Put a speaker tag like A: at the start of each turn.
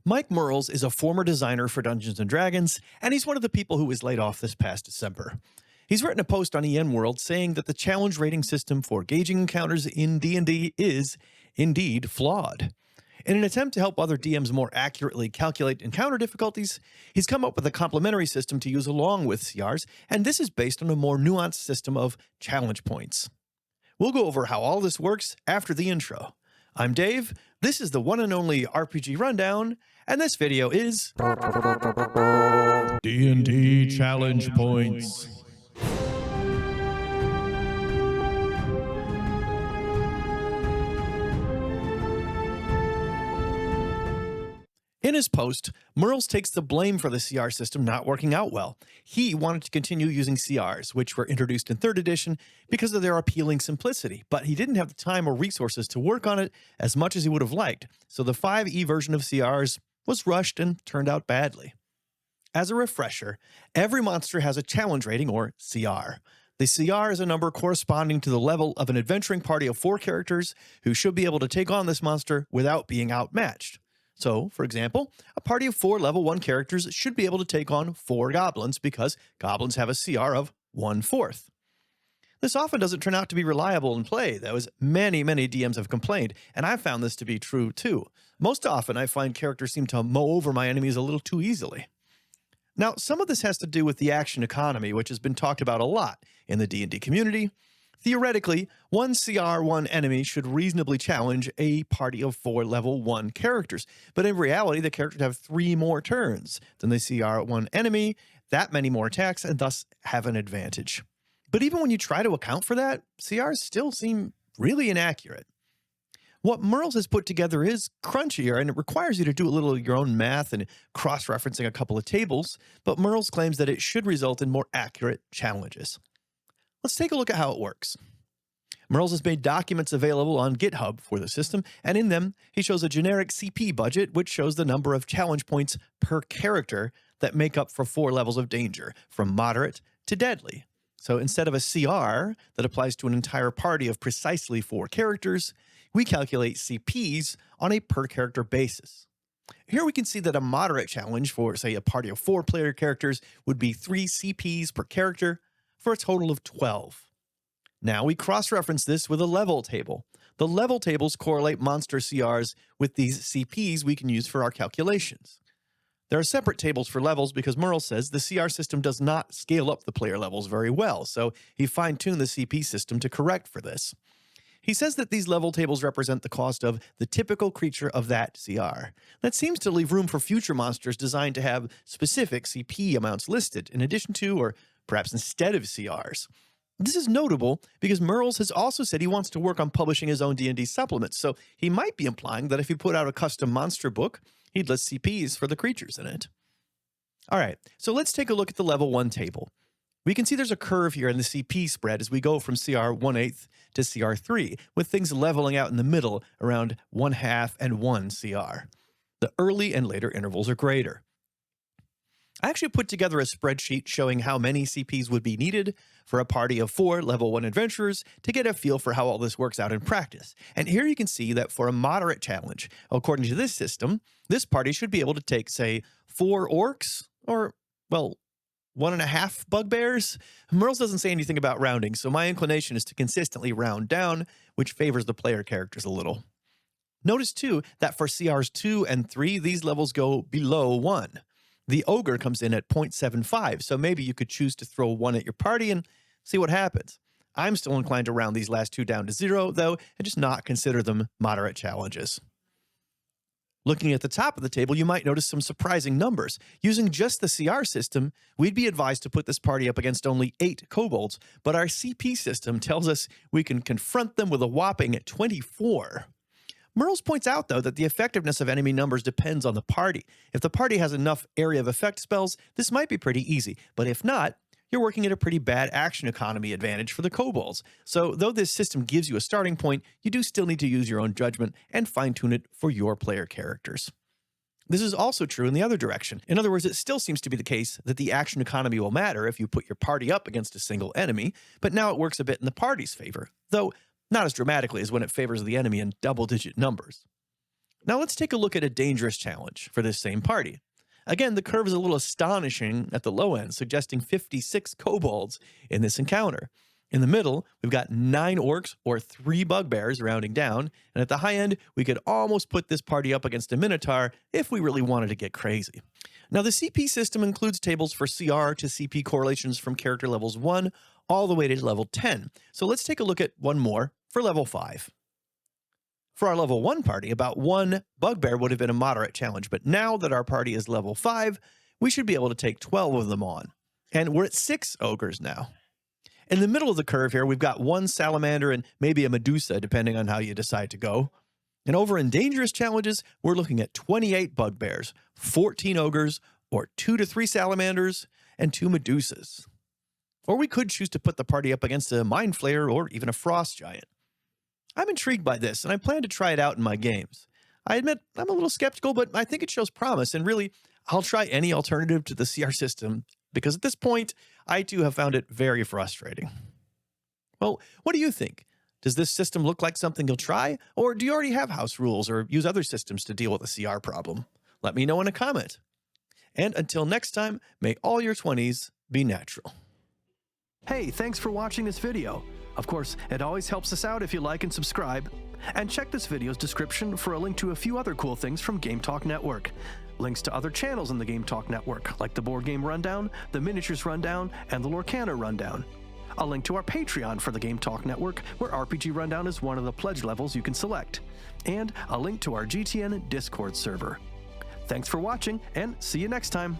A: Mike Mearls is a former designer for Dungeons & Dragons, and he's one of the people who was laid off this past December. He's written a post on EN World saying that the challenge rating system for gauging encounters in D&D is, indeed, flawed. In an attempt to help other DMs more accurately calculate encounter difficulties, he's come up with a complementary system to use along with CRs, and this is based on a more nuanced system of challenge points. We'll go over how all this works after the intro. I'm Dave, this is the one and only RPG Rundown, and this video is D&D Challenge Points. In his post, Mearls takes the blame for the CR system not working out well. He wanted to continue using CRs, which were introduced in 3rd edition because of their appealing simplicity, but he didn't have the time or resources to work on it as much as he would have liked, so the 5e version of CRs was rushed and turned out badly. As a refresher, every monster has a challenge rating, or CR. The CR is a number corresponding to the level of an adventuring party of 4 characters who should be able to take on this monster without being outmatched. So, for example, a party of 4 level 1 characters should be able to take on 4 goblins because goblins have a CR of 1/4. This often doesn't turn out to be reliable in play, though, as many DMs have complained, and I've found this to be true too. Most often, I find characters seem to mow over my enemies a little too easily. Now, some of this has to do with the action economy, which has been talked about a lot in the D&D community. Theoretically, 1 CR, 1 enemy should reasonably challenge a party of 4 level 1 characters, but in reality, the characters have 3 more turns than the CR 1 enemy, that many more attacks, and thus have an advantage. But even when you try to account for that, CRs still seem really inaccurate. What Mearls has put together is crunchier, and it requires you to do a little of your own math and cross-referencing a couple of tables, but Mearls claims that it should result in more accurate challenges. Let's take a look at how it works. Mearls has made documents available on GitHub for the system, and in them, he shows a generic CP budget, which shows the number of challenge points per character that make up for 4 levels of danger, from moderate to deadly. So instead of a CR that applies to an entire party of precisely 4 characters, we calculate CPs on a per-character basis. Here we can see that a moderate challenge for, say, a party of 4 player characters would be 3 CPs per character, for a total of 12. Now we cross-reference this with a level table. The level tables correlate monster CRs with these CPs we can use for our calculations. There are separate tables for levels because Mearls says the CR system does not scale up the player levels very well, so he fine-tuned the CP system to correct for this. He says that these level tables represent the cost of the typical creature of that CR. That seems to leave room for future monsters designed to have specific CP amounts listed, in addition to, or perhaps instead of, CRs. This is notable because Mearls has also said he wants to work on publishing his own D&D supplements, so he might be implying that if he put out a custom monster book, he'd list CPs for the creatures in it. Alright, so let's take a look at the level 1 table. We can see there's a curve here in the CP spread as we go from CR 1/8 to CR 3, with things leveling out in the middle around 1/2 and 1 CR. The early and later intervals are greater. I actually put together a spreadsheet showing how many CPs would be needed for a party of 4 level 1 adventurers to get a feel for how all this works out in practice. And here you can see that for a moderate challenge, according to this system, this party should be able to take, say, 4 orcs, or, well, 1.5 bugbears. Mearls doesn't say anything about rounding, so my inclination is to consistently round down, which favors the player characters a little. Notice, too, that for CRs 2 and 3, these levels go below 1. The ogre comes in at 0.75, so maybe you could choose to throw 1 at your party and see what happens. I'm still inclined to round these last 2 down to 0, though, and just not consider them moderate challenges. Looking at the top of the table, you might notice some surprising numbers. Using just the CR system, we'd be advised to put this party up against only 8 kobolds, but our CP system tells us we can confront them with a whopping 24. Mearls points out, though, that the effectiveness of enemy numbers depends on the party. If the party has enough area of effect spells, this might be pretty easy, but if not, you're working at a pretty bad action economy advantage for the kobolds. So though this system gives you a starting point, you do still need to use your own judgment and fine-tune it for your player characters. This is also true in the other direction. In other words, it still seems to be the case that the action economy will matter if you put your party up against a single enemy, but now it works a bit in the party's favor, though not as dramatically as when it favors the enemy in double-digit numbers. Now let's take a look at a dangerous challenge for this same party. Again, the curve is a little astonishing at the low end, suggesting 56 kobolds in this encounter. In the middle, we've got 9 orcs or 3 bugbears rounding down, and at the high end, we could almost put this party up against a minotaur if we really wanted to get crazy. Now, the CP system includes tables for CR to CP correlations from character levels 1 all the way to level 10. So let's take a look at one more for level 5. For our level 1 party, about 1 bugbear would have been a moderate challenge, but now that our party is level 5, we should be able to take 12 of them on. And we're at 6 ogres now. In the middle of the curve here, we've got 1 salamander and maybe a medusa, depending on how you decide to go. And over in dangerous challenges, we're looking at 28 bugbears, 14 ogres, or 2 to 3 salamanders, and 2 medusas. Or we could choose to put the party up against a mind flayer or even a frost giant. I'm intrigued by this, and I plan to try it out in my games. I admit I'm a little skeptical, but I think it shows promise, and really, I'll try any alternative to the CR system, because at this point, I too have found it very frustrating. Well, what do you think? Does this system look like something you'll try, or do you already have house rules or use other systems to deal with a CR problem? Let me know in a comment. And until next time, may all your 20s be natural. Hey, thanks for watching this video. Of course, it always helps us out if you like and subscribe. And check this video's description for a link to a few other cool things from Game Talk Network. Links to other channels in the Game Talk Network, like the Board Game Rundown, the Miniatures Rundown, and the Lorcana Rundown. A link to our Patreon for the Game Talk Network, where RPG Rundown is one of the pledge levels you can select. And a link to our GTN Discord server. Thanks for watching, and see you next time.